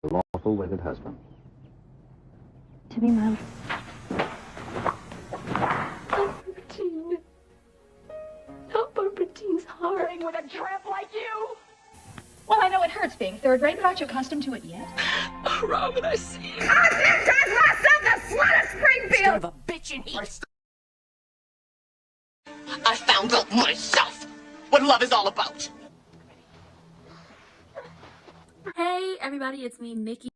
the lawful wedded husband. To be my Barbara. Not Barbara-Jean's heart. With a tramp like you? Well, I know it hurts, Bing. There are great macho accustomed to it yet. Oh, Robin, I see you. I myself the slut of Springfield! Son of a bitch in here. I found out myself what love is all about. Hey everybody, it's me, Mickey.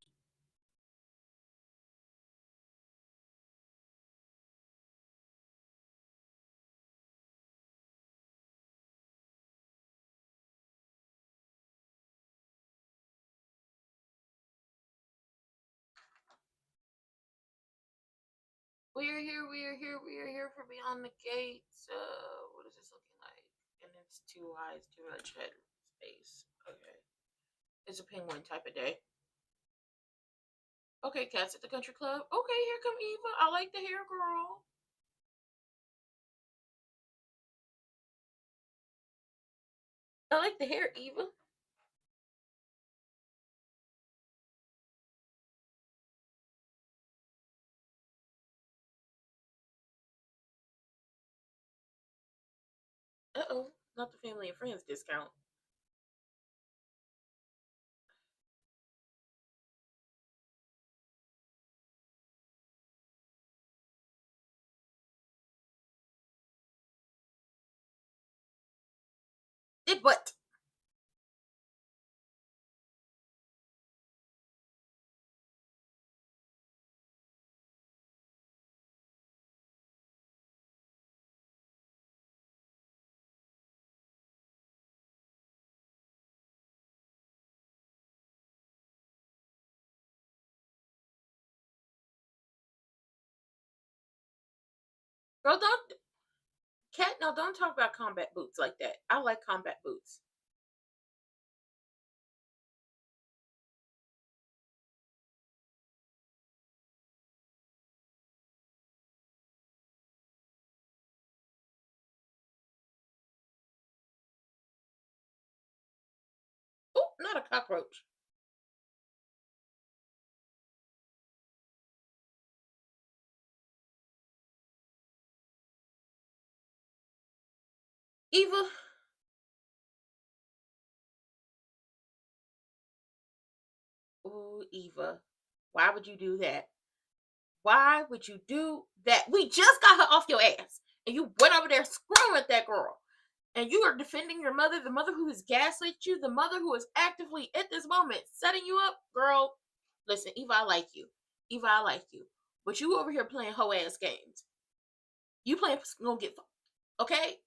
We are here for Beyond the Gates. What is this looking like? And it's too high, it's too much head space. Okay. It's a penguin type of day. Okay, Cats at the Country Club. Okay, here come Eva. I like the hair, girl. I like the hair, Eva. Uh-oh, not the family and friends discount. Did what? Girl, don't. Cat, no, don't talk about combat boots like that. I like combat boots. Oh, not a cockroach. Eva. Oh, Eva. Why would you do that? Why would you do that? We just got her off your ass. And you went over there screwing with that girl. And you are defending your mother, the mother who has gaslit you, the mother who is actively at this moment setting you up. Girl, listen, Eva, I like you. Eva, I like you. But you over here playing hoe ass games. You playing gonna get fucked. Okay?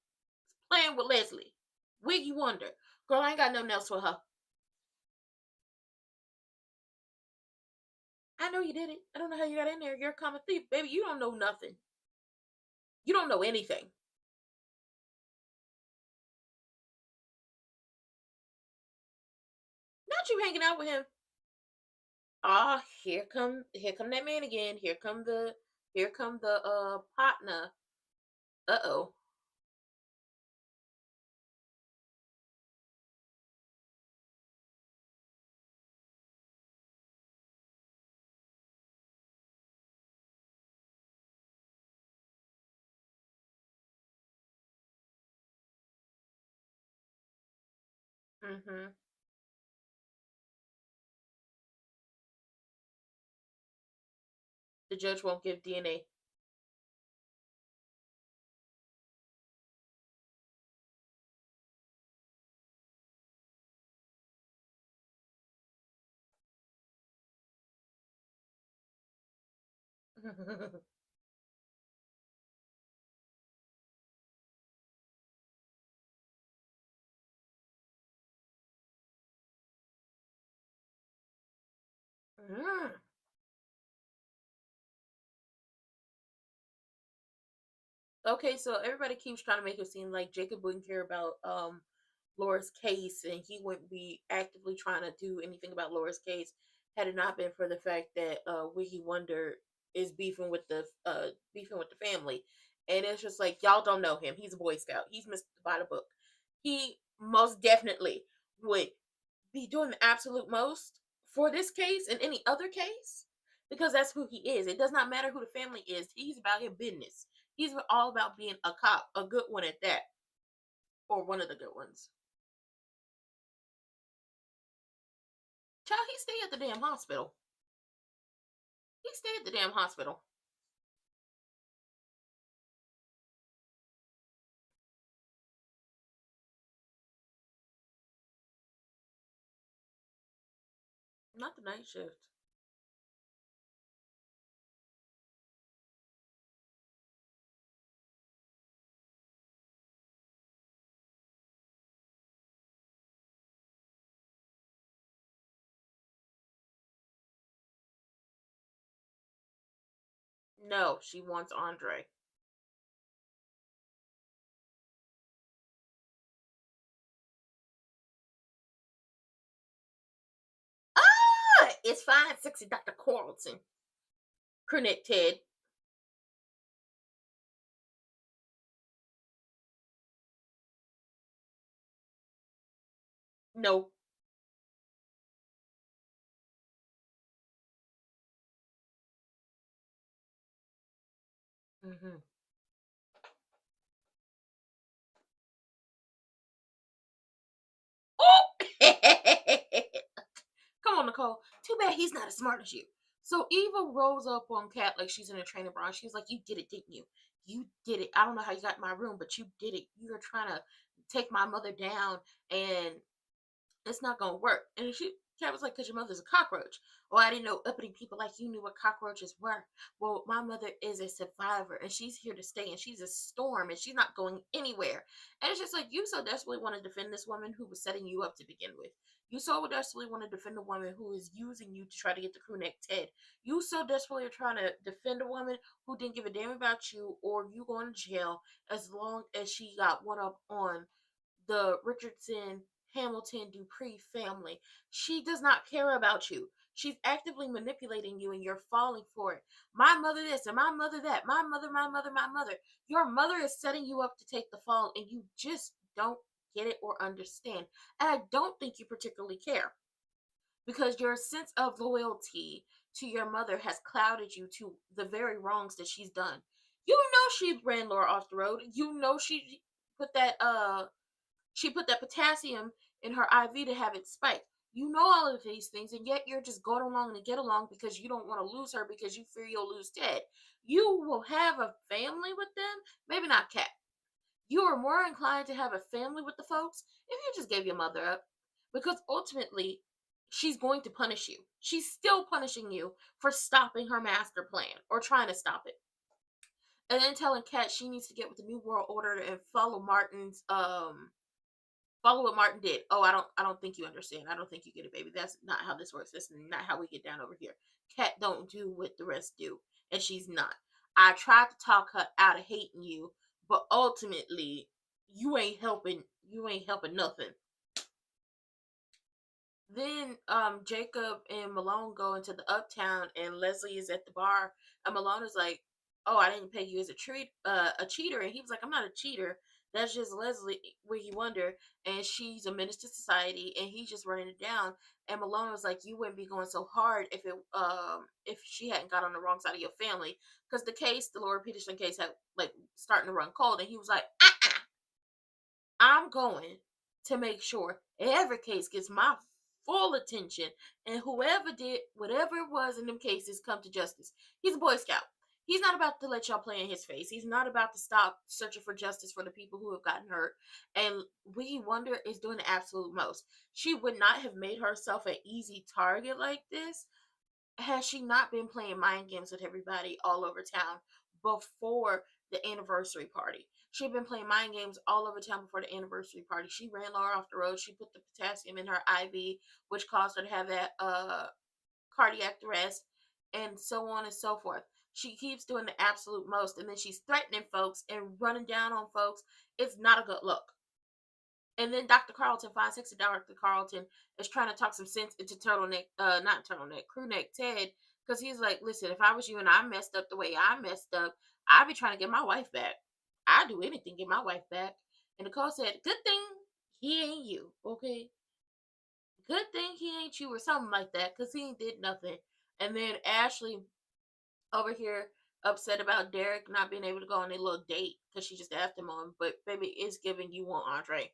Playing with Leslie. Wiggy Wonder. Girl, I ain't got nothing else for her. I know you did it. I don't know how you got in there. You're a common thief. Baby, you don't know nothing. You don't know anything. Not you hanging out with him. Ah, here come that man again. Here come the partner. Uh-oh. Mm-hmm. The judge won't give DNA. Mm. Okay, so everybody keeps trying to make it seem like Jacob wouldn't care about Laura's case, and he wouldn't be actively trying to do anything about Laura's case had it not been for the fact that Wiggy Wonder is beefing with the family. And it's just like, y'all don't know him. He's a Boy Scout. He's Mr. by the book. He most definitely would be doing the absolute most for this case and any other case, because that's who he is. It does not matter who the family is. He's about his business. He's all about being a cop, a good one at that, or one of the good ones. Child, he stayed at the damn hospital. He stayed at the damn hospital. Not the night shift. No, she wants Andre. Ah, it's fine, sexy Dr. Carlton. Crewneck Ted. No. Mm-hmm. Oh! Come on, Nicole. Too bad he's not as smart as you. So Eva rolls up on Kat like she's in a training bra. She's like, "You did it, didn't you? You did it. I don't know how you got in my room, but you did it. You were trying to take my mother down, and it's not gonna work." And Kat was like, "Cause your mother's a cockroach." Well, I didn't know uppity people like you knew what cockroaches were. Well, my mother is a survivor, and she's here to stay, and she's a storm, and she's not going anywhere. And it's just like, you so desperately want to defend this woman who was setting you up to begin with. You so desperately want to defend a woman who is using you to try to get the crewneck Ted. You so desperately are trying to defend a woman who didn't give a damn about you or you going to jail as long as she got one up on the Richardson Hamilton Dupree family. She does not care about you. She's actively manipulating you and you're falling for it. My mother this and my mother that. My mother, my mother, my mother. Your mother is setting you up to take the fall and you just don't get it or understand. And I don't think you particularly care because your sense of loyalty to your mother has clouded you to the very wrongs that she's done. You know she ran Laura off the road. You know put that potassium in her IV to have it spiked. You know all of these things, and yet you're just going along to get along because you don't want to lose her because you fear you'll lose Ted. You will have a family with them, maybe not Kat. You are more inclined to have a family with the folks if you just gave your mother up, because ultimately she's going to punish you. She's still punishing you for stopping her master plan or trying to stop it. And then telling Kat she needs to get with the New World Order and follow what Martin did. Oh, I don't think you understand. I don't think you get it, baby. That's not how this works. That's not how we get down over here. Kat don't do what the rest do, and she's not. I tried to talk her out of hating you, but ultimately, you ain't helping. You ain't helping nothing. Then Jacob and Malone go into the uptown, and Leslie is at the bar, and Malone is like, "Oh, I didn't pay you as a cheater," and he was like, "I'm not a cheater. That's just Leslie, Wiggy Wonder, and she's a menace to society, and he's just running it down." And Malone was like, "You wouldn't be going so hard if she hadn't got on the wrong side of your family, because the Laura Peterson case, had like starting to run cold." And he was like, "I'm going to make sure every case gets my full attention, and whoever did whatever it was in them cases come to justice." He's a Boy Scout. He's not about to let y'all play in his face. He's not about to stop searching for justice for the people who have gotten hurt. And Wiggy Wonder is doing the absolute most. She would not have made herself an easy target like this had she not been playing mind games with everybody all over town before the anniversary party. She'd been playing mind games all over town before the anniversary party. She ran Laura off the road. She put the potassium in her IV, which caused her to have that cardiac arrest, and so on and so forth. She keeps doing the absolute most, and then she's threatening folks and running down on folks. It's not a good look. And then Dr. Carlton, 560 Dr. Carlton, is trying to talk some sense into crewneck Ted, because he's like, "Listen, if I was you and I messed up the way I messed up, I'd be trying to get my wife back. I'd do anything to get my wife back." And Nicole said, "Good thing he ain't you, okay? Good thing he ain't you or something like that, because he ain't did nothing. And then Ashley over here upset about Derek not being able to go on a little date because she just asked him on. But baby, it's giving you want Andre.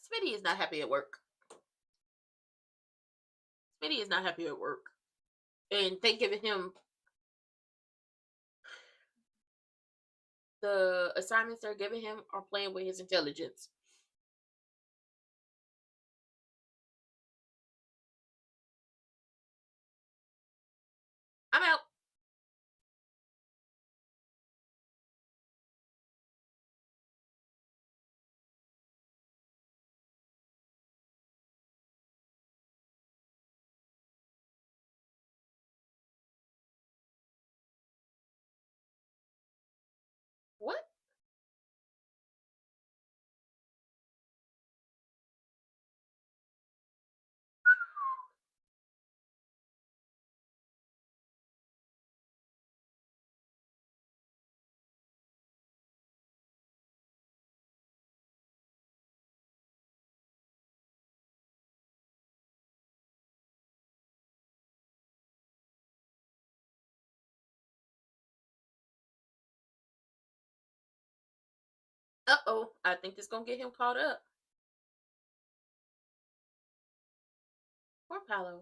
Smitty is not happy at work. Smitty is not happy at work. And they giving him the assignments they're giving him are playing with his intelligence. I'm out. What? Uh-oh. I think it's gonna get him caught up. Poor Paolo.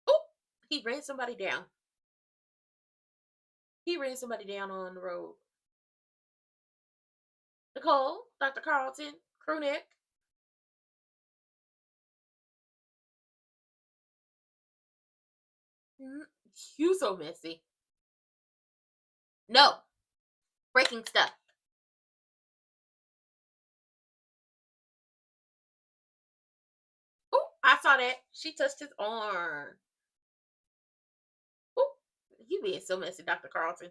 Oh, he ran somebody down. He ran somebody down on the road. Nicole, Dr. Carlton, crewneck. You so messy. No. Breaking stuff. Oh, I saw that. She touched his arm. Oh, you being so messy, Dr. Carlton.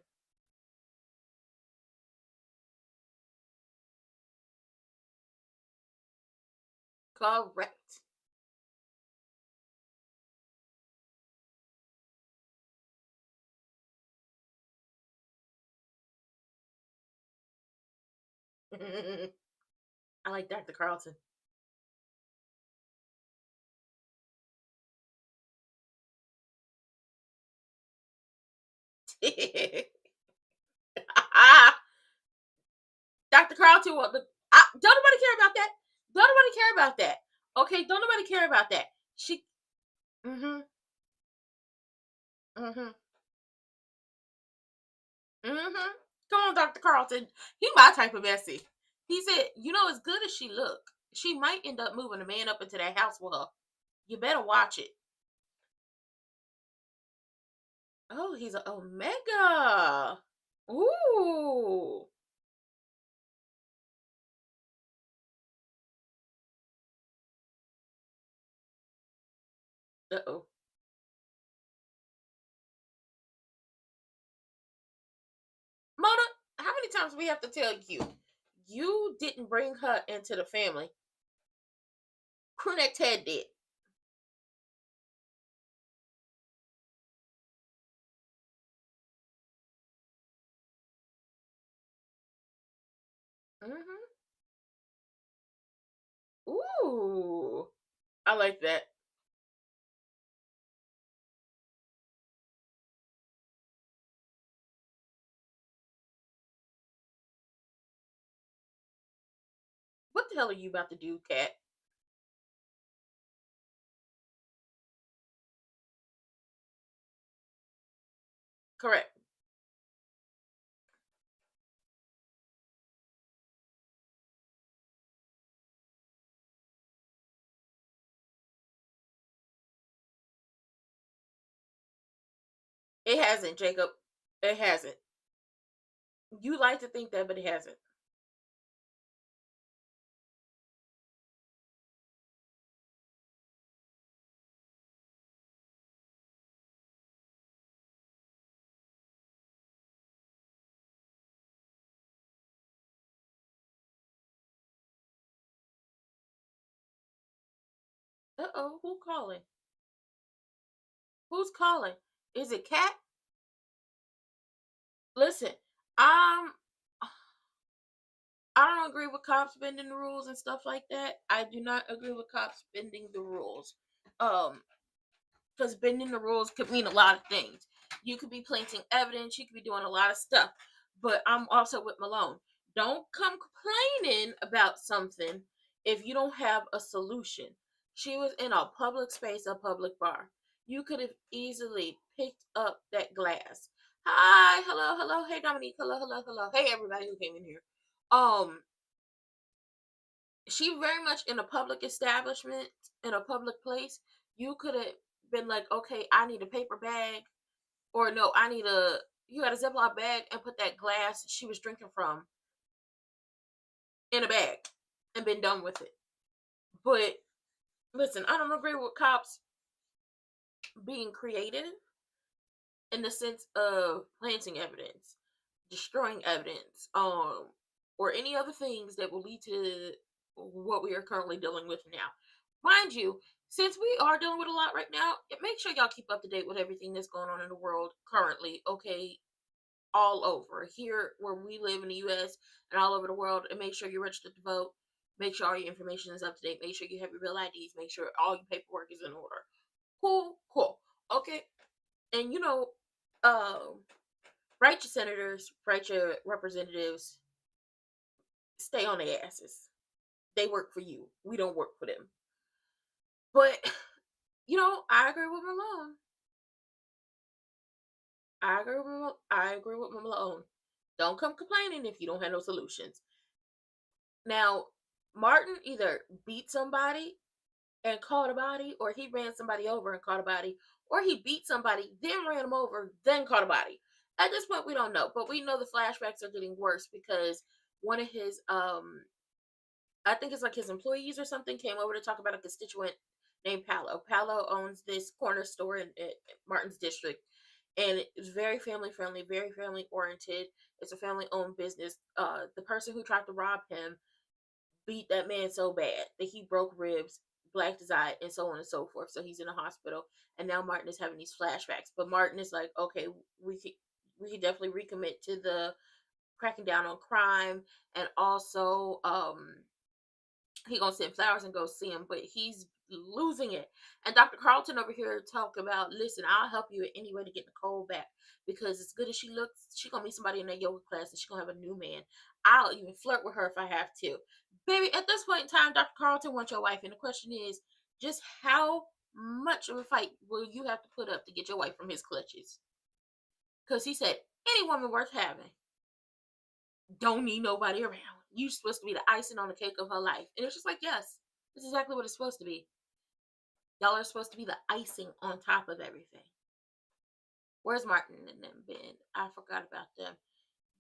Correct. I like Dr. Carlton. Dr. Carlton, don't nobody care about that. Don't nobody care about that. Okay, don't nobody care about that. She, mm-hmm, mm-hmm, mm-hmm. Come on, Dr. Carlton. He my type of messy. He said, as good as she look, she might end up moving a man up into that house with her. You better watch it. Oh, he's an Omega. Ooh. Uh-oh. Mona, how many times do we have to tell you? You didn't bring her into the family. Crewneck Ted did. Mm-hmm. Ooh. I like that. What the hell are you about to do, Kat? Correct. It hasn't, Jacob. It hasn't. You like to think that, but it hasn't. Uh-oh, who calling? Who's calling? Is it Cat? Listen, um, I don't agree with cops bending the rules and stuff like that. I do not agree with cops bending the rules. Um, because bending the rules could mean a lot of things. You could be planting evidence, you could be doing a lot of stuff. But I'm also with Malone. Don't come complaining about something if you don't have a solution. She was in a public space, a public bar. You could have easily picked up that glass. Hi, hello, hello, hey Dominique, hello, hello, hello, hey everybody who came in here. Um, she very much in a public establishment, in a public place. You could have been like, okay, I need a paper bag, or no, I need a. You had a Ziploc bag and put that glass she was drinking from in a bag, and been done with it. But listen, I don't agree with cops being creative in the sense of planting evidence, destroying evidence, or any other things that will lead to what we are currently dealing with now. Mind you, since we are dealing with a lot right now, make sure y'all keep up to date with everything that's going on in the world currently, okay? All over here where we live in the US and all over the world, and make sure you're registered to vote. Make sure all your information is up to date. Make sure you have your real IDs. Make sure all your paperwork is in order. Cool, cool. Okay. And write your senators, write your representatives, stay on their asses. They work for you. We don't work for them. But I agree with Malone. I agree with Malone. Don't come complaining if you don't have no solutions. Now, Martin either beat somebody and caught a body, or he ran somebody over and caught a body, or he beat somebody, then ran him over, then caught a body. At this point, we don't know, but we know the flashbacks are getting worse because one of his, I think it's like his employees or something, came over to talk about a constituent named Paolo. Paolo owns this corner store in Martin's district, and it's very family friendly, very family oriented. It's a family owned business. The person who tried to rob him beat that man so bad that he broke ribs, blacked his eye, and so on and so forth. So he's in a hospital, and now Martin is having these flashbacks. But Martin is like, okay, we could definitely recommit to the cracking down on crime, and also he gonna send flowers and go see him, but he's losing it. And Dr. Carlton over here talk about, listen, I'll help you in any way to get Nicole back, because as good as she looks, she gonna meet somebody in that yoga class and she gonna have a new man. I'll even flirt with her if I have to. Baby, at this point in time, Dr. Carlton wants your wife, and the question is just how much of a fight will you have to put up to get your wife from his clutches? Because he said, any woman worth having don't need nobody around. You're supposed to be the icing on the cake of her life. And it's just like, yes, that's exactly what it's supposed to be. Y'all are supposed to be the icing on top of everything. Where's Martin and them been? I forgot about them.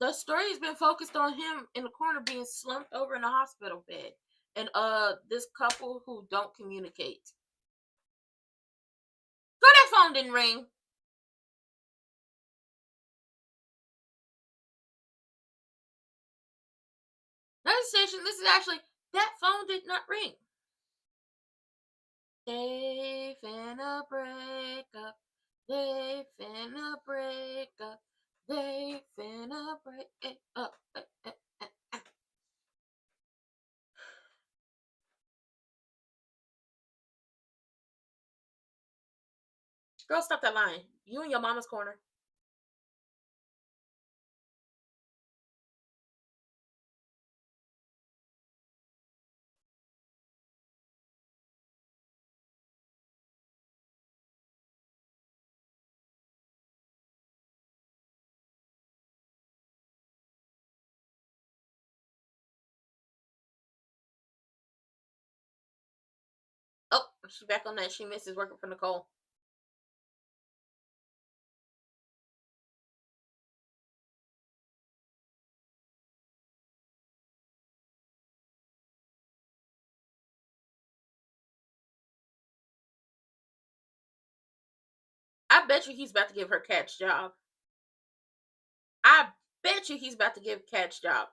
The story has been focused on him in the corner being slumped over in a hospital bed. And this couple who don't communicate. Girl, that phone didn't ring. Another station, this is actually, that phone did not ring. They finna break up. They finna break up. They finna break it up. Girl, stop that line. You in your mama's corner. Oh, she's back on that. She misses working for Nicole. I bet you he's about to give her Cat's job. I bet you he's about to give Cat's job.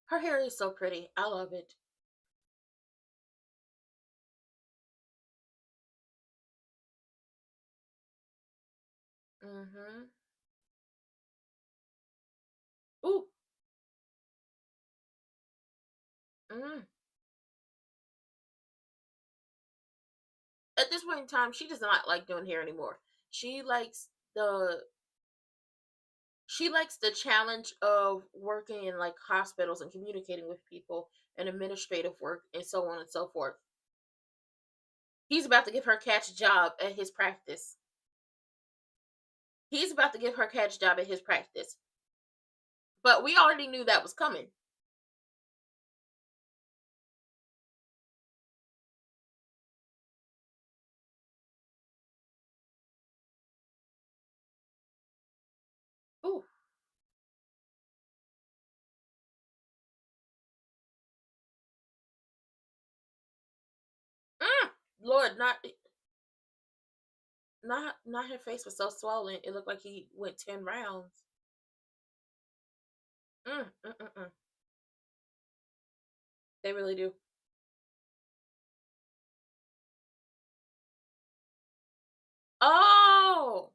Her hair is so pretty. I love it. Mm-hmm. Ooh. Mm. At this point in time, she does not like doing hair anymore. She likes the she likes the challenge of working in like hospitals and communicating with people and administrative work and so on and so forth. He's about to give her catch job at his practice. He's about to give her catch job at his practice. But we already knew that was coming. Ooh. Mm. Lord, not her face was so swollen. It looked like he went 10 rounds. Mm, mm, mm, mm. They really do. Oh,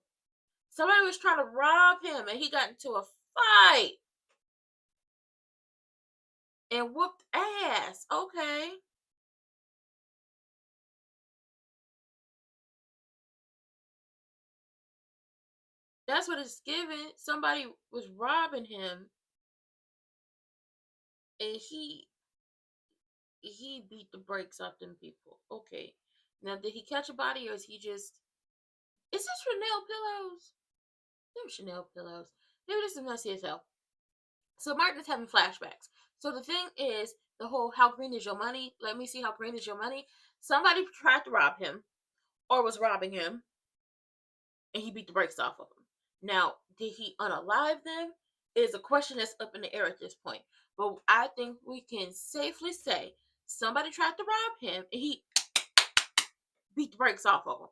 somebody was trying to rob him and he got into a fight and whooped ass. Okay. That's what it's given. Somebody was robbing him and he beat the brakes off them people. Okay. Now did he catch a body or is he just is this Chanel pillows? Them Chanel pillows. Maybe this is messy as hell. So Martin is having flashbacks. So the thing is, the whole how green is your money? Let me see how green is your money. Somebody tried to rob him or was robbing him and he beat the brakes off of him. Now, did he unalive them? Is a question that's up in the air at this point. But I think we can safely say somebody tried to rob him and he beat the brakes off of him.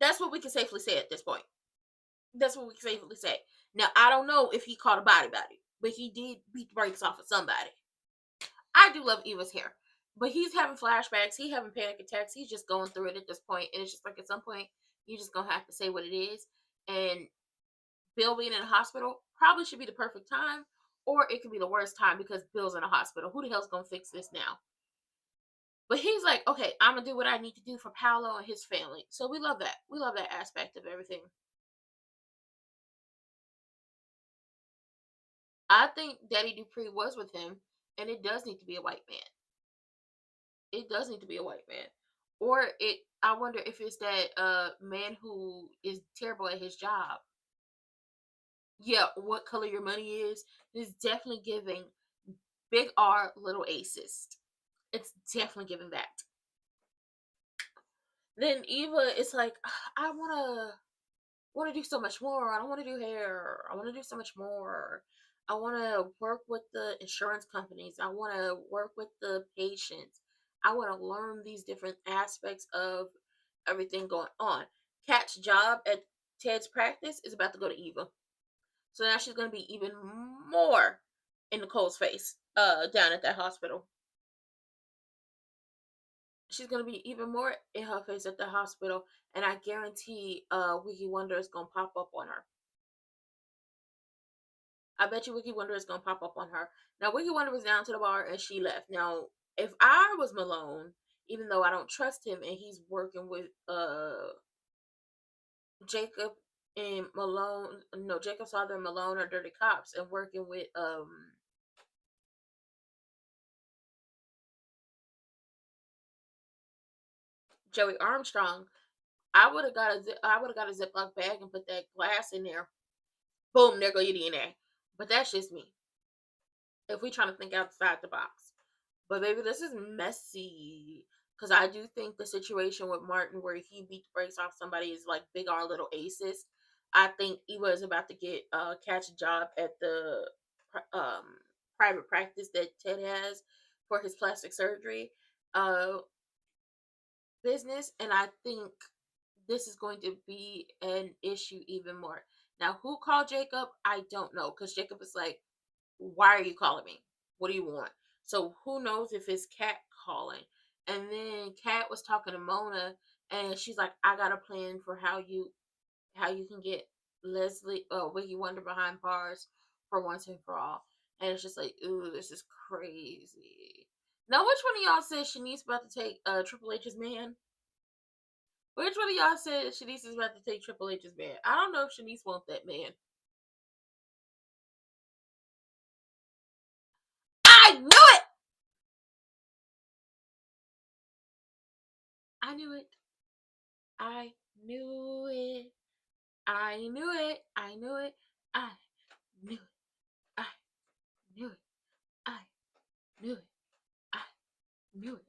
That's what we can safely say at this point. That's what we can safely say. Now, I don't know if he caught a body, but he did beat the brakes off of somebody. I do love Eva's hair, but he's having flashbacks. He's having panic attacks. He's just going through it at this point, and it's just like at some point you're just gonna have to say what it is. And Bill being in a hospital probably should be the perfect time, or it could be the worst time because Bill's in a hospital. Who the hell's gonna fix this now? But he's like, okay, I'm gonna do what I need to do for Paolo and his family. So we love that. We love that aspect of everything. I think Daddy Dupree was with him, and it does need to be a white man. It does need to be a white man. Or it I wonder if it's that man who is terrible at his job. Yeah, what color your money is definitely giving big R little aces. It's definitely giving that. Then Eva is like, I wanna do so much more. I don't wanna do hair. I wanna do so much more. I wanna work with the insurance companies. I wanna work with the patients. I wanna learn these different aspects of everything going on. Kat's job at Ted's practice is about to go to Eva. So now she's gonna be even more in Nicole's face, down at that hospital. She's gonna be even more in her face at the hospital, and I guarantee Wiki Wonder is gonna pop up on her. I bet you Wiki Wonder is gonna pop up on her. Now Wiki Wonder was down to the bar and she left. Now, if I was Malone, even though I don't trust him and he's working with Jacob and Malone, no, Jacob's father and Malone are dirty cops and working with Joey Armstrong, I would have got a Ziploc bag and put that glass in there. Boom, there go your DNA. But that's just me. If we trying to think outside the box. But baby, this is messy. Cause I do think the situation with Martin where he beat the brakes off somebody is like big R little aces. I think Eva is about to get catch a job at the um private practice that Ted has for his plastic surgery uh business, and I think this is going to be an issue even more. Now, who called Jacob? I don't know, because Jacob is like, Why are you calling me? What do you want? So who knows if it's Kat calling? And then Kat was talking to Mona, and she's like, I got a plan for how you can get Leslie Wiggy Wonder behind bars for once and for all. And it's just like, ooh, this is crazy. Now, which one of y'all said Shanice about to take Triple H's man? Which one of y'all said Shanice is about to take Triple H's man? I don't know if Shanice wants that man. I knew it! I knew it. I knew it. I knew it. I knew it. I knew it. I knew it. I knew it. I knew it.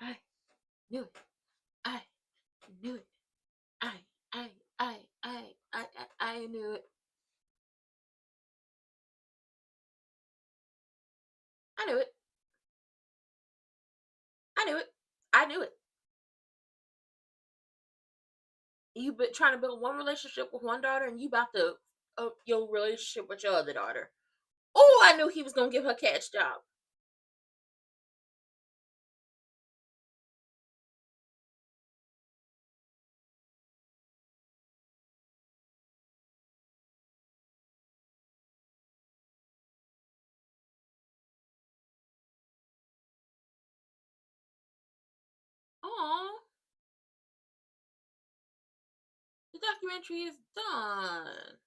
I knew it. I knew it. I I I I I knew it. I knew it. I knew it. I knew it. You been trying to build one relationship with one daughter, and you about to up your relationship with your other daughter. Oh, I knew he was gonna give her catch job. Aw, the documentary is done.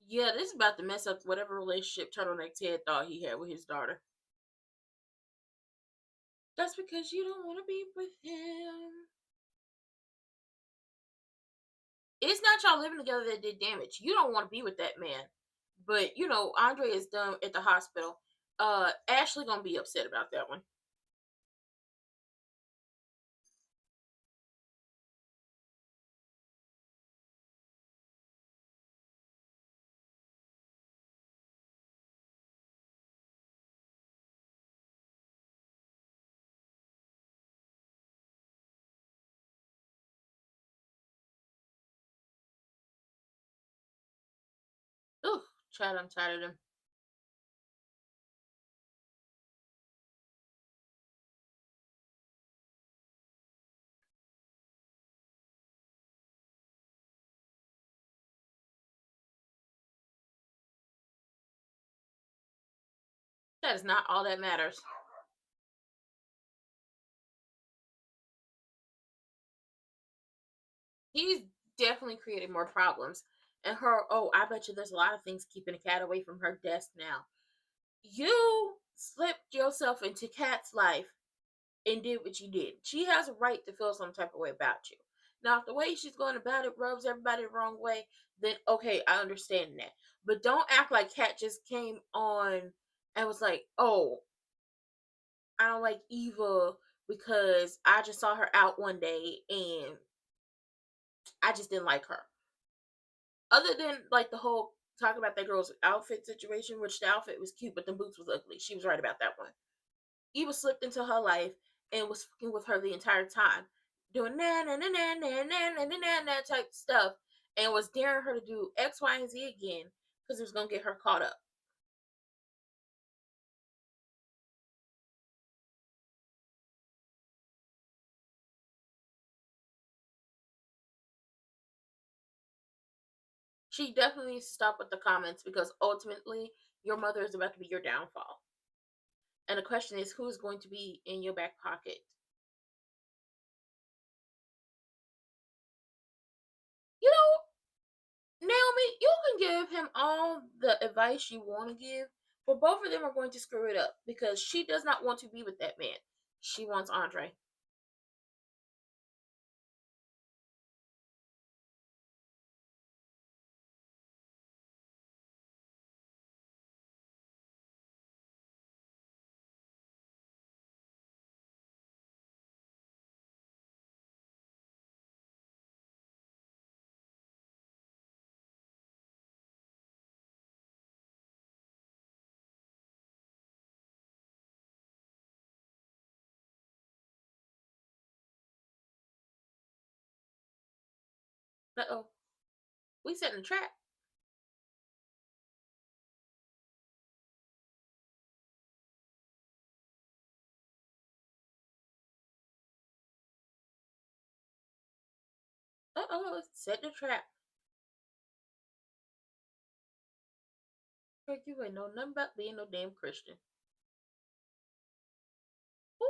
Yeah, this is about to mess up whatever relationship Turtleneck Ted thought he had with his daughter. That's because you don't want to be with him. It's not y'all living together that did damage. You don't want to be with that man. But you know, Andre is done at the hospital. Ashley gonna be upset about that one. Ooh, child, I'm tired of them. That is not all that matters. He's definitely created more problems. And her, oh, I bet you there's a lot of things keeping a cat away from her desk now. You slipped yourself into Kat's life and did what you did. She has a right to feel some type of way about you. Now, if the way she's going about it rubs everybody the wrong way, then okay, I understand that. But don't act like Kat just came on and was like, oh, I don't like Eva because I just saw her out one day and I just didn't like her. Other than like the whole talking about that girl's outfit situation, which the outfit was cute, but the boots was ugly. She was right about that one. Eva slipped into her life and was fucking with her the entire time, doing na na na na na na na na na type stuff, and was daring her to do X, Y, and Z again because it was gonna get her caught up. She definitely needs to stop with the comments because ultimately your mother is about to be your downfall. And the question is, who's going to be in your back pocket? You know, Naomi, you can give him all the advice you want to give, but both of them are going to screw it up because she does not want to be with that man. She wants Andre. Uh-oh. We setting a trap. Uh-oh, setting a trap. You ain't know nothing about being no damn Christian. Ooh,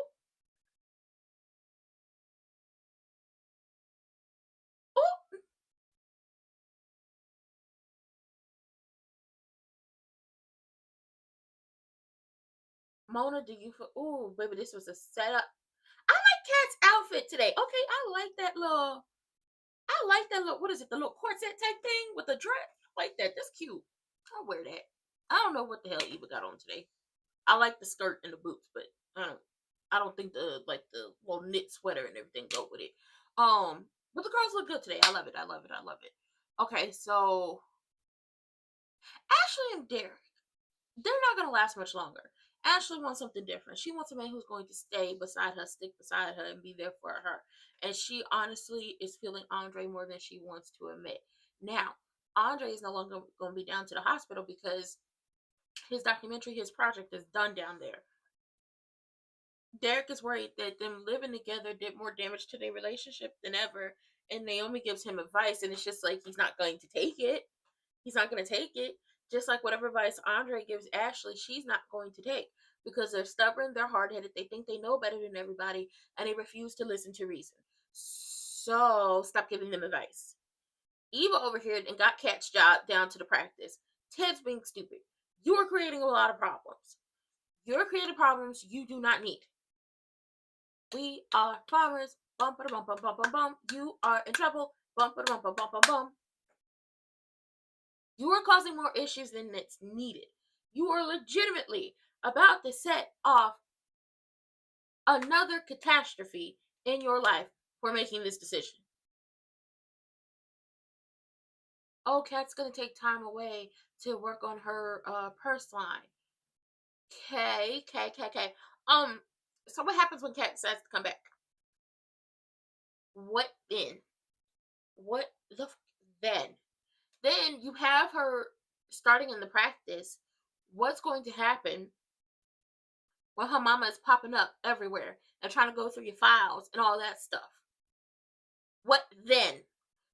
ooh. Mona, do you feel? Ooh, baby, this was a setup. I like Kat's outfit today. Okay, I like that little. I like that little. What is it? The little corset type thing with the dress. I like that. That's cute. I'll wear that. I don't know what the hell Eva got on today. I like the skirt and the boots, but I don't. I don't think the little knit sweater and everything go with it. But the girls look good today. I love it. I love it. I love it. Okay, so Ashley and Derek, they're not gonna last much longer. Ashley wants something different. She wants a man who's going to stay beside her, stick beside her, and be there for her. And she honestly is feeling Andre more than she wants to admit. Now, Andre is no longer going to be down to the hospital because his documentary, his project is done down there. Derek is worried that them living together did more damage to their relationship than ever. And Naomi gives him advice, and it's just like he's not going to take it. He's not going to take it. Just like whatever advice Andre gives Ashley, she's not going to take because they're stubborn, they're hard headed, they think they know better than everybody, and they refuse to listen to reason. So stop giving them advice. Eva over here and got Kat's job down to the practice. Ted's being stupid. You are creating a lot of problems. You're creating problems you do not need. We are farmers. Bum, ba, bum, bum, bum, bum, bum. You are in trouble. Bum, ba, bum, bum, bum, bum, bum. You are causing more issues than it's needed. You are legitimately about to set off another catastrophe in your life for making this decision. Oh, Kat's gonna take time away to work on her purse line. Okay. So what happens when Kat decides to come back? What then? What the then? Then you have her starting in the practice. What's going to happen when her mama is popping up everywhere and trying to go through your files and all that stuff? What then?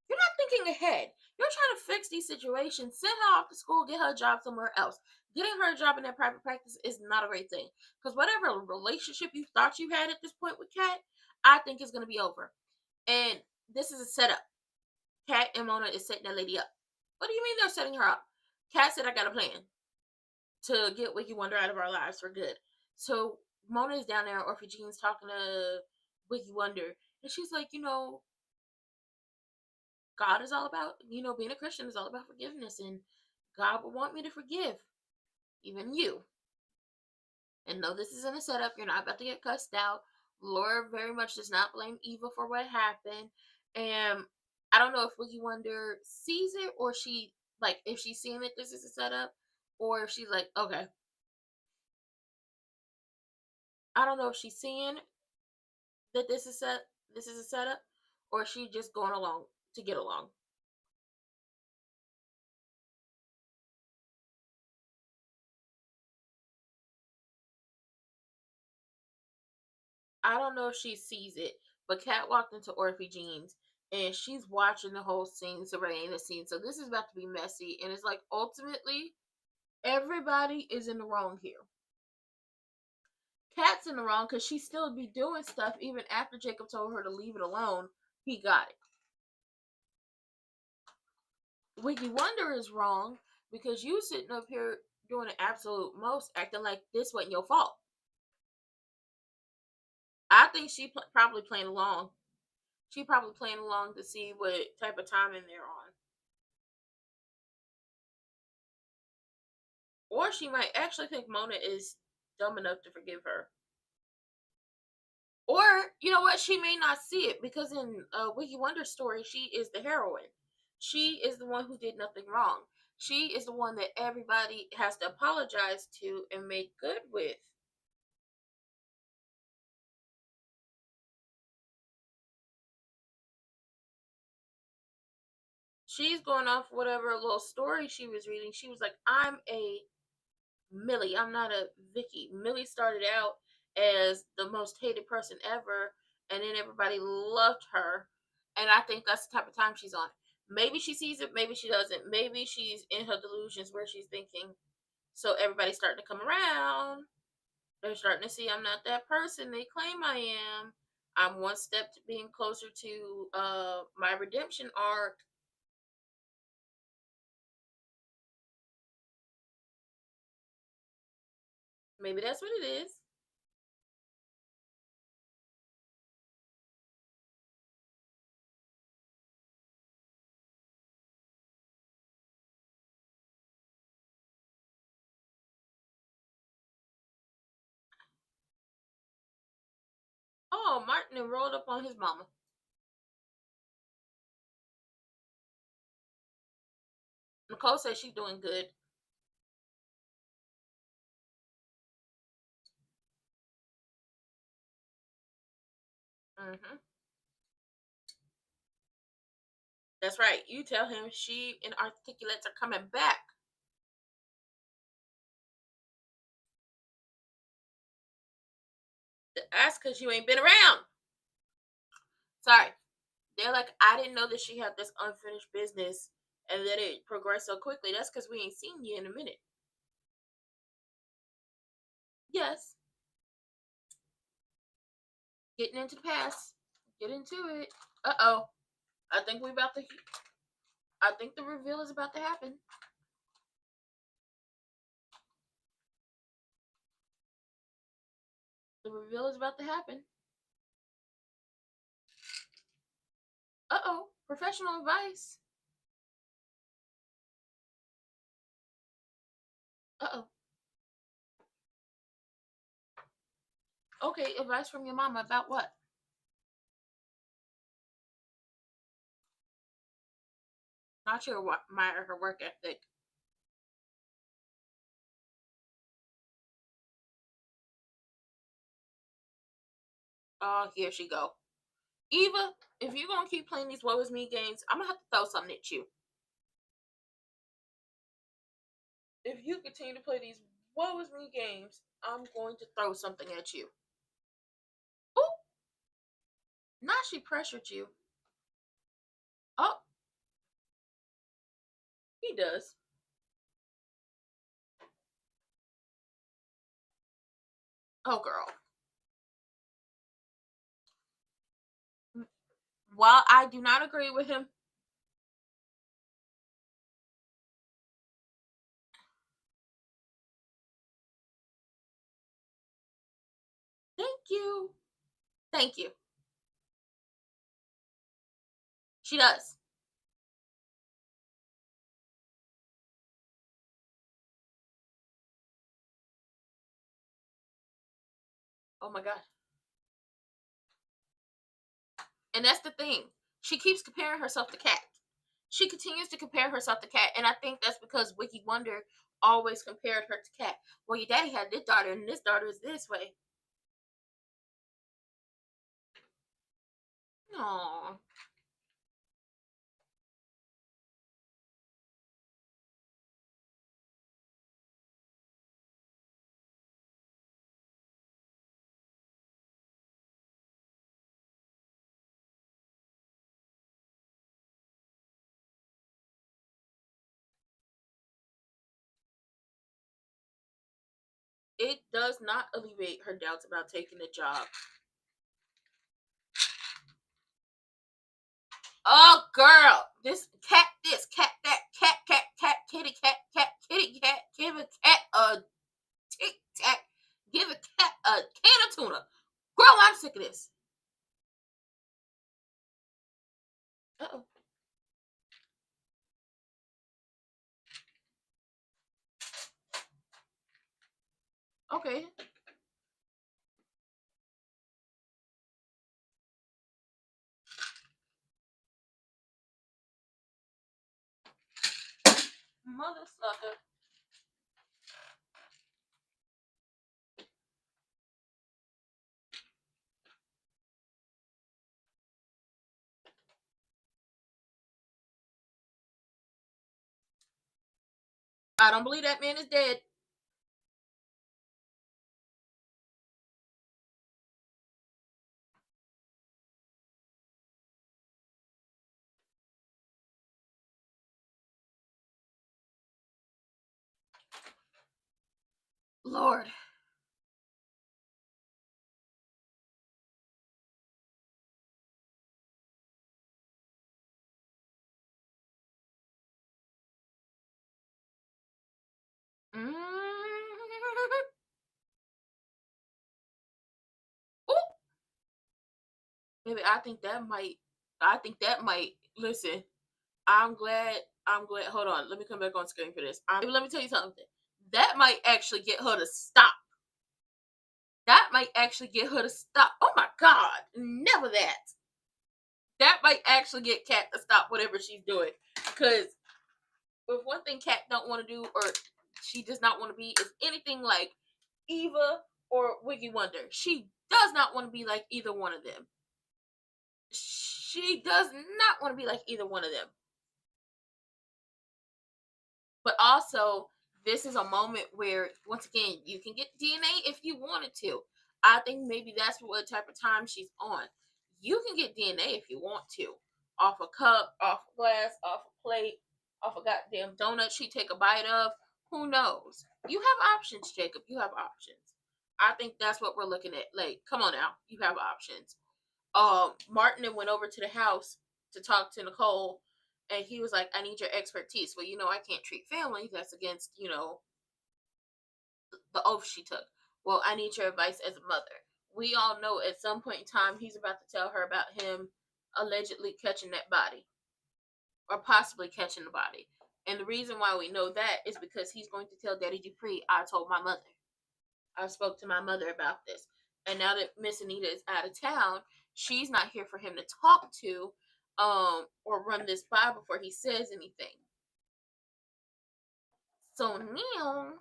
You're not thinking ahead. You're trying to fix these situations, send her off to school, get her a job somewhere else. Getting her a job in that private practice is not a great thing. Because whatever relationship you thought you had at this point with Kat, I think is going to be over. And this is a setup. Kat and Mona is setting that lady up. What do you mean they're setting her up? Kat said, I got a plan to get Wiki Wonder out of our lives for good. So Mona is down there, Orphe Jean's talking to Wiki Wonder. And she's like, God is all about, being a Christian is all about forgiveness, and God would want me to forgive even you. And no, this isn't a setup. You're not about to get cussed out. Laura very much does not blame Eva for what happened. And I don't know if Wiki Wonder sees it, or if she's seeing that this is a setup, or if she's like, okay. I don't know if she's seeing that this is a setup, or is she just going along to get along. I don't know if she sees it, but Kat walked into Orphe Jean's and she's watching the whole scene, surveying the scene. So this is about to be messy, and it's like ultimately everybody is in the wrong here. Kat's in the wrong because she still be doing stuff even after Jacob told her to leave it alone. He got it. Wiki Wonder is wrong because you sitting up here doing the absolute most, acting like this wasn't your fault. I think she probably playing along. She probably playing along to see what type of timing they're on. Or she might actually think Mona is dumb enough to forgive her. Or, you know what, she may not see it because in Wiki Wonder's story, she is the heroine. She is the one who did nothing wrong. She is the one that everybody has to apologize to and make good with. she's going off whatever little story she was reading. She was like, I'm a Millie. I'm not a Vicky. Millie started out as the most hated person ever, and then everybody loved her. And I think that's the type of time she's on. Maybe she sees it, maybe she doesn't. Maybe she's in her delusions where she's thinking, so everybody's starting to come around. They're starting to see I'm not that person they claim I am. I'm one step to being closer to my redemption arc. Maybe that's what it is. Oh, Martin enrolled up on his mama. Nicole says she's doing good. Mm-hmm. That's right. You tell him she and articulates are coming back. That's because you ain't been around. Sorry. They're like, I didn't know that she had this unfinished business and that it progressed so quickly. That's because we ain't seen you in a minute. Yes. Getting into the past. Get into it. Uh-oh. I think the reveal is about to happen. The reveal is about to happen. Uh-oh. Professional advice. Uh-oh. Okay, advice from your mama about what? Not sure what her work ethic. Oh, here she go. Eva, if you're gonna keep playing these woe is me games, I'm gonna have to throw something at you. If you continue to play these woe is me games, I'm going to throw something at you. Oh, now she pressured you. Oh, he does. Oh, girl. While I do not agree with him, thank you. Thank you. She does. Oh my god. And that's the thing. She keeps comparing herself to Kat. She continues to compare herself to Kat, and I think that's because Wiki Wonder always compared her to Kat. Well, your daddy had this daughter, and this daughter is this way. Aww. It does not alleviate her doubts about taking the job. Oh, girl, this cat, that, cat, kitty, cat, give a cat a tic tac, give a cat a can of tuna. Girl, I'm sick of this. Uh-oh. Okay. Mother sucker. I don't believe that man is dead. Lord. Mm. Ooh. Maybe I think that might listen. I'm glad. Hold on. Let me come back on screen for this. Let me tell you something. That might actually get her to stop. That might actually get her to stop. Oh my God. Never that. That might actually get Kat to stop whatever she's doing. Because if one thing Kat don't want to do, or she does not want to be, is anything like Eva or Wiggy Wonder. She does not want to be like either one of them. She does not want to be like either one of them. But also, this is a moment where, once again, you can get DNA if you wanted to. I think maybe that's what type of time she's on. You can get DNA if you want to. Off a cup, off a glass, off a plate, off a goddamn donut she take a bite of. Who knows? You have options, Jacob. You have options. I think that's what we're looking at. Like, come on now. You have options. Martin then went over to the house to talk to Nicole, and he was like, I need your expertise. Well, I can't treat family. That's against, the oath she took. Well, I need your advice as a mother. We all know at some point in time he's about to tell her about him allegedly catching that body, or possibly catching the body. And the reason why we know that is because he's going to tell Daddy Dupree, I told my mother. I spoke to my mother about this. And now that Miss Anita is out of town, she's not here for him to talk to, or run this by before he says anything. So now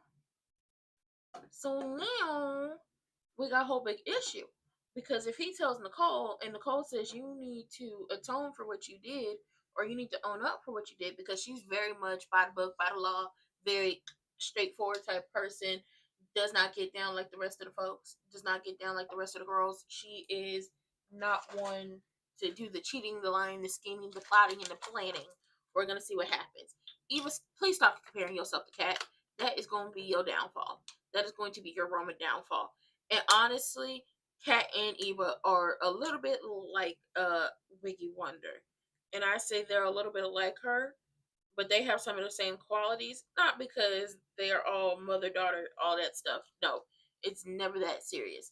we got a whole big issue. Because if he tells Nicole, and Nicole says you need to atone for what you did, or you need to own up for what you did, because she's very much by the book, by the law, very straightforward type person, does not get down like the rest of the folks, does not get down like the rest of the girls. She is not one to do the cheating, the lying, the scheming, the plotting, and the planning. We're going to see what happens. Eva, please stop comparing yourself to Kat. That is going to be your downfall. That is going to be your Roman downfall. And honestly, Kat and Eva are a little bit like Wiggy Wonder. And I say they're a little bit like her, but they have some of the same qualities. Not because they are all mother, daughter, all that stuff. No, it's never that serious.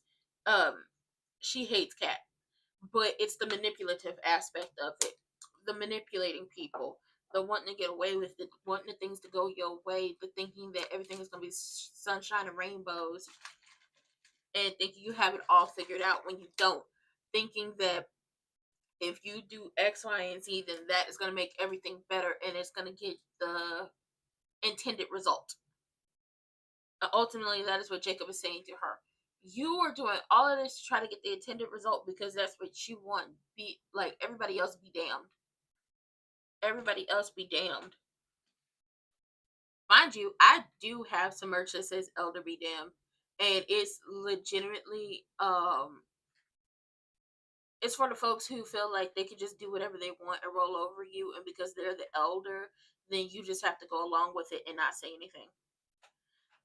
She hates Kat, but it's the manipulative aspect of it. The manipulating people, the wanting to get away with it, wanting the things to go your way, the thinking that everything is going to be sunshine and rainbows, and thinking you have it all figured out when you don't. Thinking that if you do X, Y, and Z, then that is going to make everything better and it's going to get the intended result. Ultimately, that is what Jacob is saying to her. You are doing all of this to try to get the intended result because that's what you want. Be like everybody else, be damned. Everybody else be damned. Mind you, I do have some merch that says Elder be damned. And it's legitimately it's for the folks who feel like they can just do whatever they want and roll over you, and because they're the elder, then you just have to go along with it and not say anything.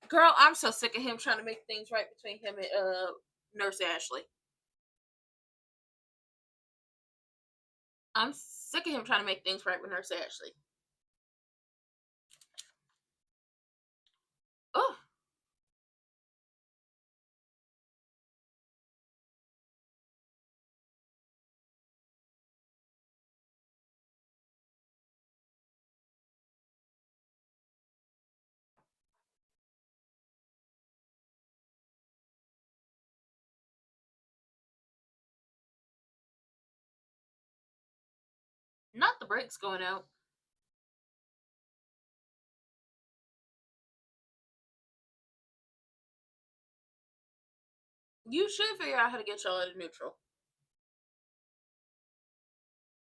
Girl, I'm so sick of him trying to make things right between him and Nurse Ashley. I'm sick of him trying to make things right with Nurse Ashley. Oh. Not the brakes going out. You should figure out how to get y'all out of neutral.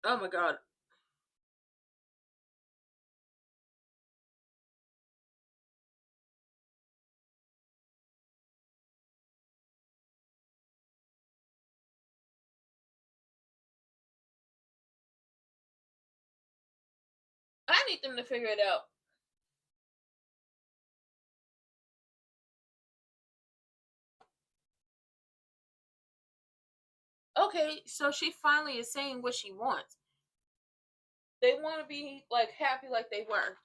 Oh my God. I need them to figure it out. Okay, so she finally is saying what she wants. They want to be like happy like they were.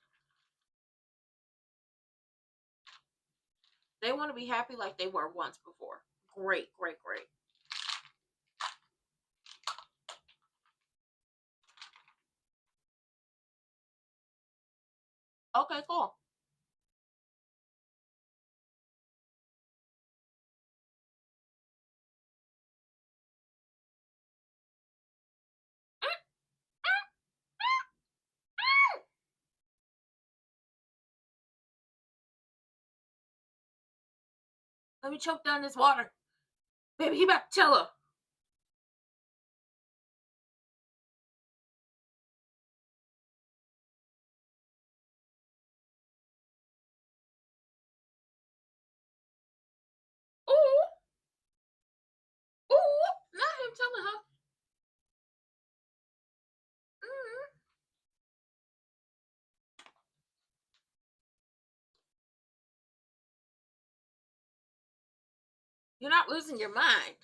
They want to be happy like they were once before. Great, great, great. Okay, cool. Let me choke down this water. Baby, he about to tell her. Ooh. Ooh. Not him telling her. Mm. You're not losing your mind.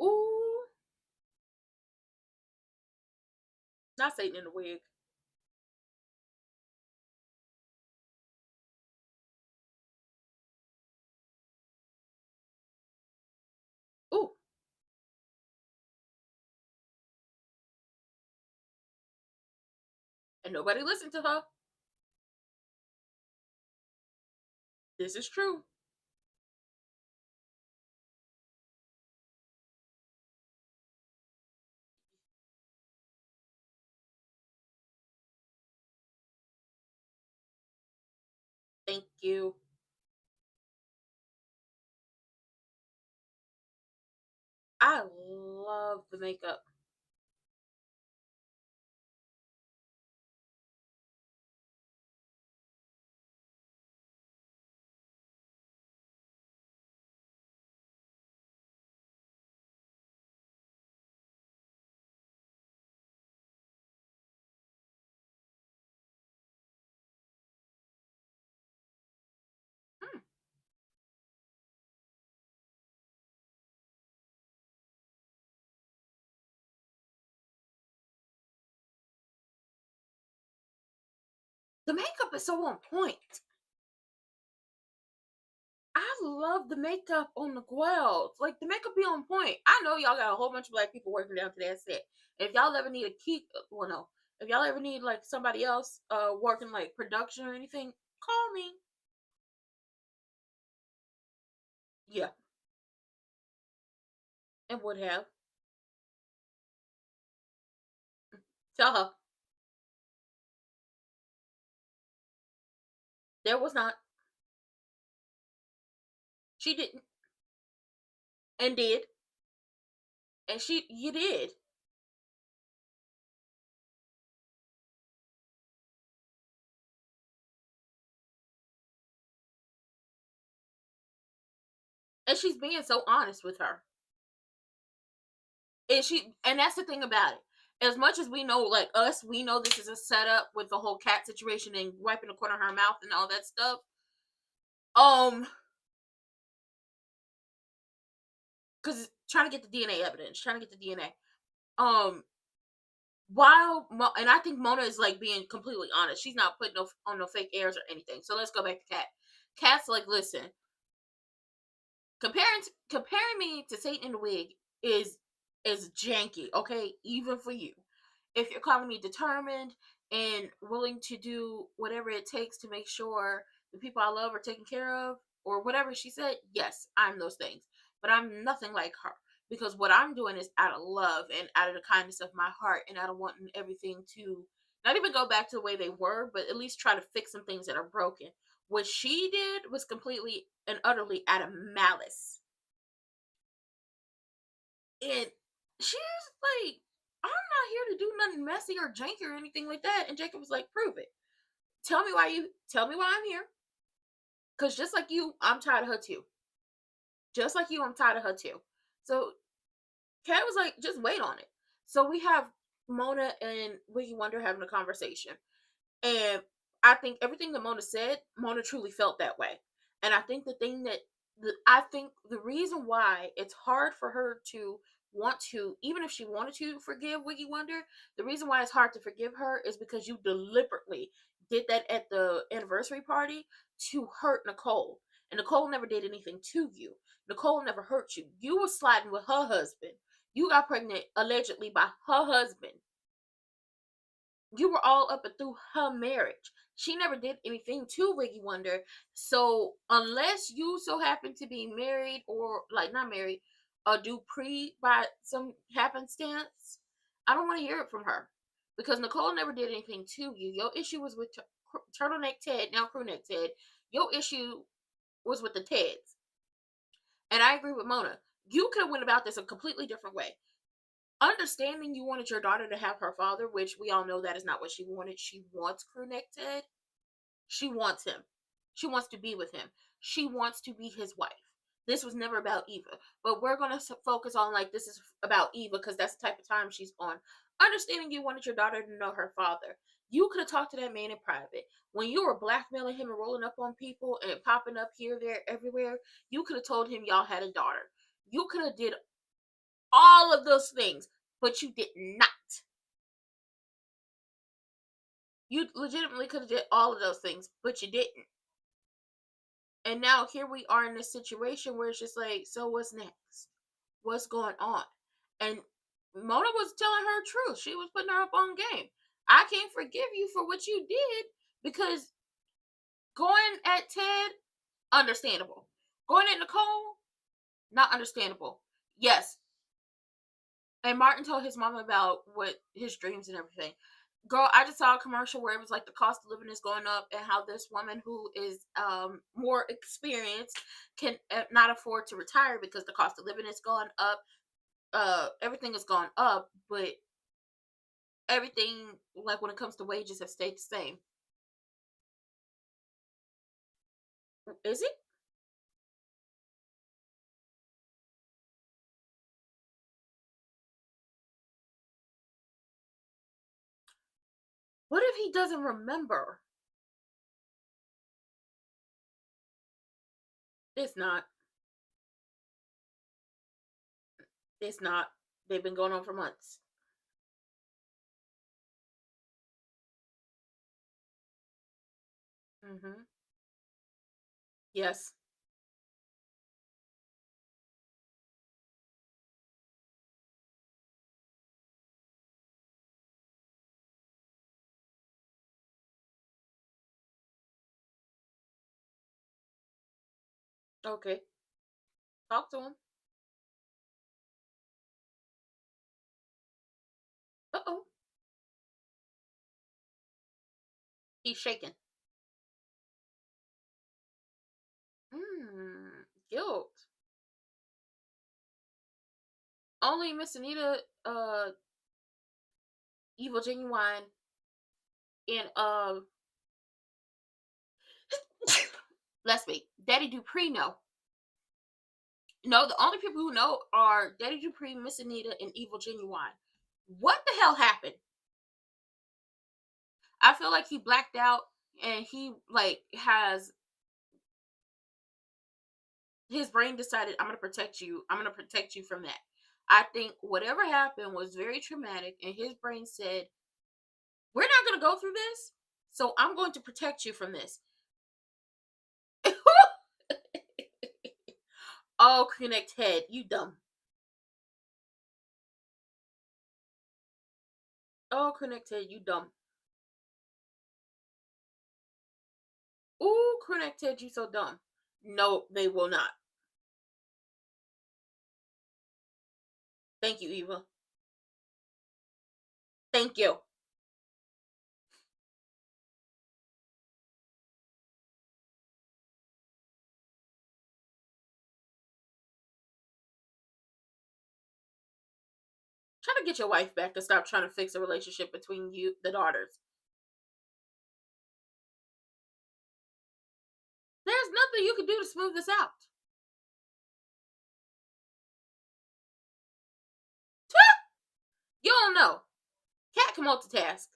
Ooh. Not Satan in the wig. Ooh. And nobody listened to her. This is true. Thank you. I love the makeup. Hmm. The makeup is so on point. I love the makeup on the Guels. Like, the makeup be on point. I know y'all got a whole bunch of black people working down to that set. If y'all ever need a key, well, no. If y'all ever need, like, somebody else working, like, production or anything, call me. Yeah. And would have. Tell her. There was not. She didn't. And did. And you did. And she's being so honest with her. And that's the thing about it. As much as we know, like us, we know this is a setup with the whole cat situation and wiping the corner of her mouth and all that stuff. Because trying to get the DNA evidence, trying to get the DNA. And I think Mona is like being completely honest. She's not putting on no fake airs or anything. So let's go back to Kat. Kat's like, listen, comparing me to Satan in the wig is janky, okay? Even for you. If you're calling me determined and willing to do whatever it takes to make sure the people I love are taken care of, or whatever she said, yes, I'm those things. But I'm nothing like her. Because what I'm doing is out of love and out of the kindness of my heart and out of wanting everything to not even go back to the way they were, but at least try to fix some things that are broken. What she did was completely and utterly out of malice. And she's like, I'm not here to do nothing messy or janky or anything like that. And Jacob was like, prove it. Tell me why I'm here. Because just like you, I'm tired of her too. Just like you, I'm tired of her too. So Kat was like, just wait on it. So we have Mona and Wiggy Wonder having a conversation. And I think everything that Mona said, Mona truly felt that way. And I think I think the reason why it's hard for her to want to, even if she wanted to forgive Wiggy Wonder, the reason why it's hard to forgive her is because you deliberately did that at the anniversary party to hurt Nicole. And Nicole never did anything to you. Nicole never hurt you. You were sliding with her husband. You got pregnant allegedly by her husband. You were all up and through her marriage. She never did anything to Wiggy Wonder. So unless you so happen to be married or like not married, or Dupree by some happenstance, I don't want to hear it from her. Because Nicole never did anything to you. Your issue was with Turtleneck Ted, now Crewneck Ted. Your issue was with the Teds. And I agree with Mona. You could have went about this a completely different way. Understanding you wanted your daughter to have her father, which we all know that is not what she wanted. She wants Crewneck Ted. She wants him. She wants to be with him. She wants to be his wife. This was never about Eva. But we're going to focus on like this is about Eva because that's the type of time she's on. Understanding you wanted your daughter to know her father. You could have talked to that man in private. When you were blackmailing him and rolling up on people and popping up here, there, everywhere, you could have told him y'all had a daughter. You could have did all of those things, but you did not. You legitimately could have did all of those things, but you didn't. And now here we are in this situation where it's just like, so what's next? What's going on? And Mona was telling her truth. She was putting her up on game. I can't forgive you for what you did because going at Ted, understandable. Going at Nicole, not understandable. Yes. And Martin told his mom about what his dreams and everything. Girl, I just saw a commercial where it was like the cost of living is going up and how this woman who is more experienced can not afford to retire because the cost of living is going up. Everything has gone up, but everything, like when it comes to wages, have stayed the same. Is it? What if he doesn't remember? It's not. It's not. They've been going on for months. Mm-hmm. Yes. Okay. Talk to him. Uh-oh. He's shaking. Guilt. Only Miss Anita, Evil Genuine, and let's wait. Daddy Dupree know. No, the only people who know are Daddy Dupree, Miss Anita, and Evil Genuine. What the hell happened? I feel like he blacked out and he like has his brain decided I'm gonna protect you. I'm gonna protect you from that. I think whatever happened was very traumatic, and his brain said, "We're not gonna go through this, so I'm going to protect you from this." Oh, Connect Head, you dumb. Oh, Connect Head, you dumb. Ooh, Connect Head, you so dumb. No, they will not. Thank you, Eva. Thank you. Try to get your wife back to stop trying to fix a relationship between you, the daughters. There's nothing you can do to smooth this out. You don't know. Cat can multitask.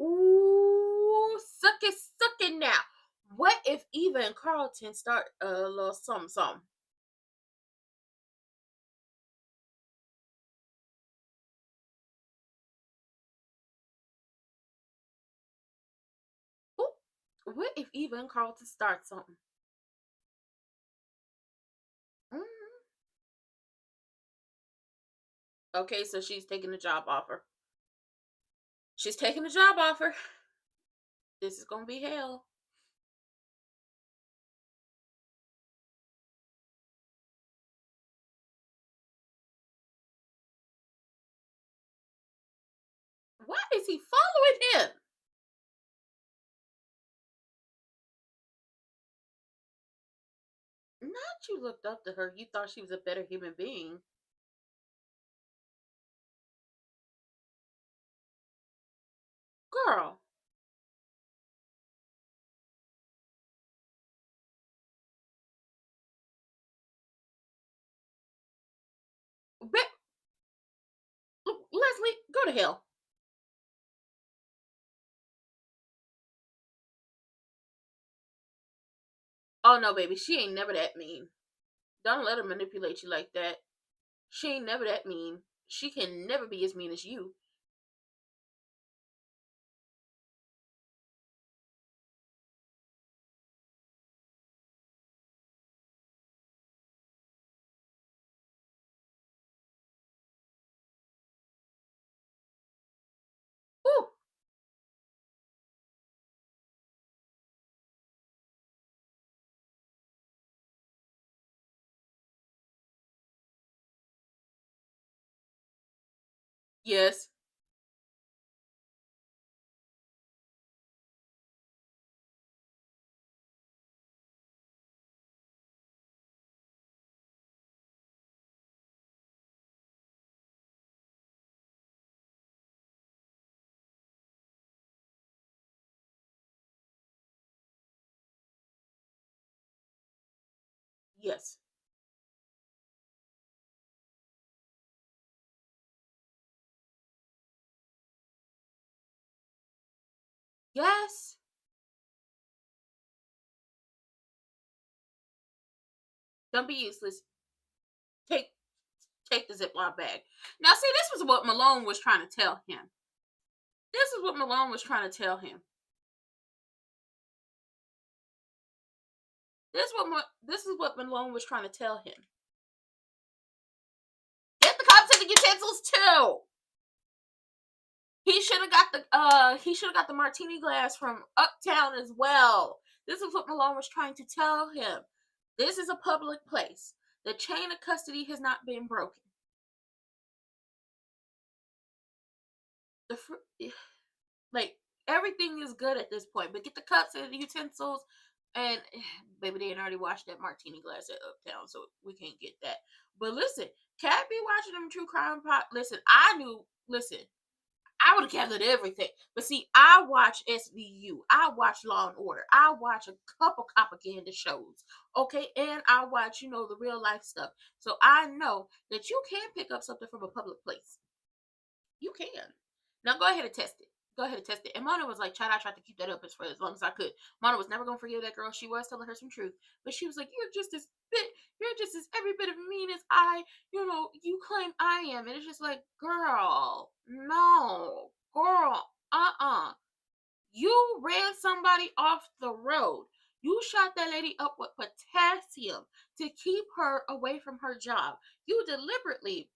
Ooh, suck it now. What if Eva and Carlton start a little something? Ooh, what if Eva and Carlton start something? Okay, so she's taking a job offer. She's taking a job offer. This is gonna be hell. Why is he following him? Not you looked up to her. You thought she was a better human being. Girl. Leslie, go to hell. Oh no, baby. She ain't never that mean. Don't let her manipulate you like that. She ain't never that mean. She can never be as mean as you. Ooh. Yes. Yes. Yes. Don't be useless. Take the Ziploc bag. Now see, this was what Malone was trying to tell him. This is what Malone was trying to tell him. This is what Malone was trying to tell him. Get the cops and the utensils too. He should have got the martini glass from Uptown as well. This is what Malone was trying to tell him. This is a public place. The chain of custody has not been broken. Like everything is good at this point, but get the cups and the utensils, and baby, they had already washed that martini glass at Uptown, so we can't get that. But listen, Cat be watching them true crime pot. Listen, I would have gathered everything. But see, I watch SVU. I watch Law and Order. I watch a couple propaganda shows. Okay, and I watch, the real life stuff. So I know that you can pick up something from a public place. You can. Now go ahead and test it. Go ahead and test it. And Mona was like, I tried to keep that up for as long as I could. Mona was never gonna forgive that girl. She was telling her some truth. But she was like, you're just as every bit of mean as you claim I am. And it's just like, girl, no. Girl, you ran somebody off the road. You shot that lady up with potassium to keep her away from her job. You deliberately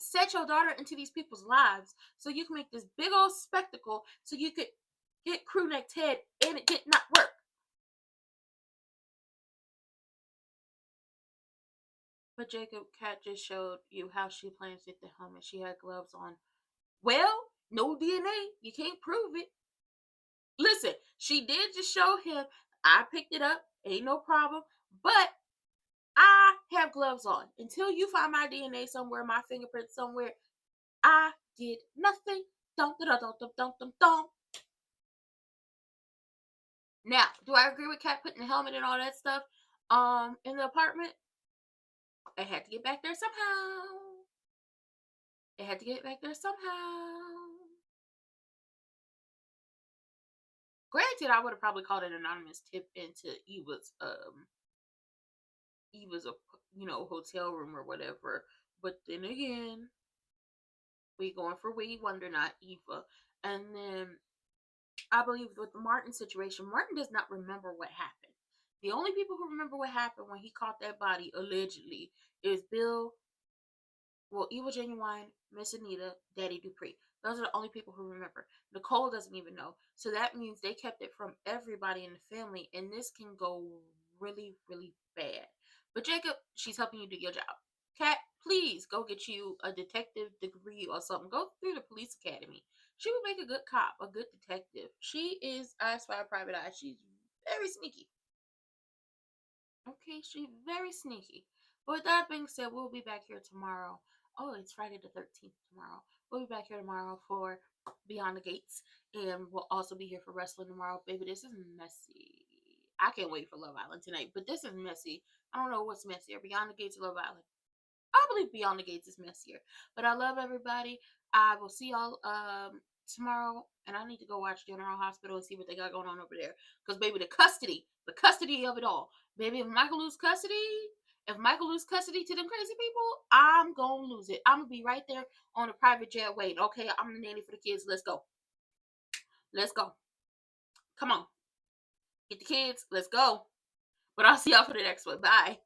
set your daughter into these people's lives so you can make this big old spectacle so you could get crew neck Ted and it did not work. But Jacob, Cat just showed you how she plans to get the helmet. She had gloves on. Well, no DNA. You can't prove it. Listen, she did just show him. I picked it up. Ain't no problem. But I have gloves on. Until you find my DNA somewhere, my fingerprints somewhere, I did nothing. Dum, dum, dum, dum, dum, dum, dum. Now, do I agree with Kat putting the helmet and all that stuff in the apartment? It had to get back there somehow. It had to get back there somehow. Granted, I would have probably called an anonymous tip into Eva's hotel room or whatever. But then again, we going for Wee Wonder, not Eva. And then I believe with the Martin situation, Martin does not remember what happened. The only people who remember what happened when he caught that body, allegedly, is Bill, Eva Genuine, Miss Anita, Daddy Dupree. Those are the only people who remember. Nicole doesn't even know. So that means they kept it from everybody in the family, and this can go really, really bad. But Jacob, she's helping you do your job. Kat, please go get you a detective degree or something. Go through the police academy. She would make a good cop, a good detective. She is Eyes Wide Private Eye. She's very sneaky. Okay, she's very sneaky. But with that being said, we'll be back here tomorrow. Oh, it's Friday the 13th tomorrow. We'll be back here tomorrow for Beyond the Gates. And we'll also be here for wrestling tomorrow. Baby, this is messy. I can't wait for Love Island tonight. But this is messy. I don't know what's messier, Beyond the Gates or Love Island. I believe Beyond the Gates is messier. But I love everybody. I will see y'all tomorrow. And I need to go watch General Hospital and see what they got going on over there. Because, baby, the custody of it all. Baby, if Michael lose custody to them crazy people, I'm going to lose it. I'm going to be right there on a private jet waiting. Okay, I'm the nanny for the kids. Let's go. Let's go. Come on. Get the kids. Let's go. But I'll see y'all for the next one. Bye.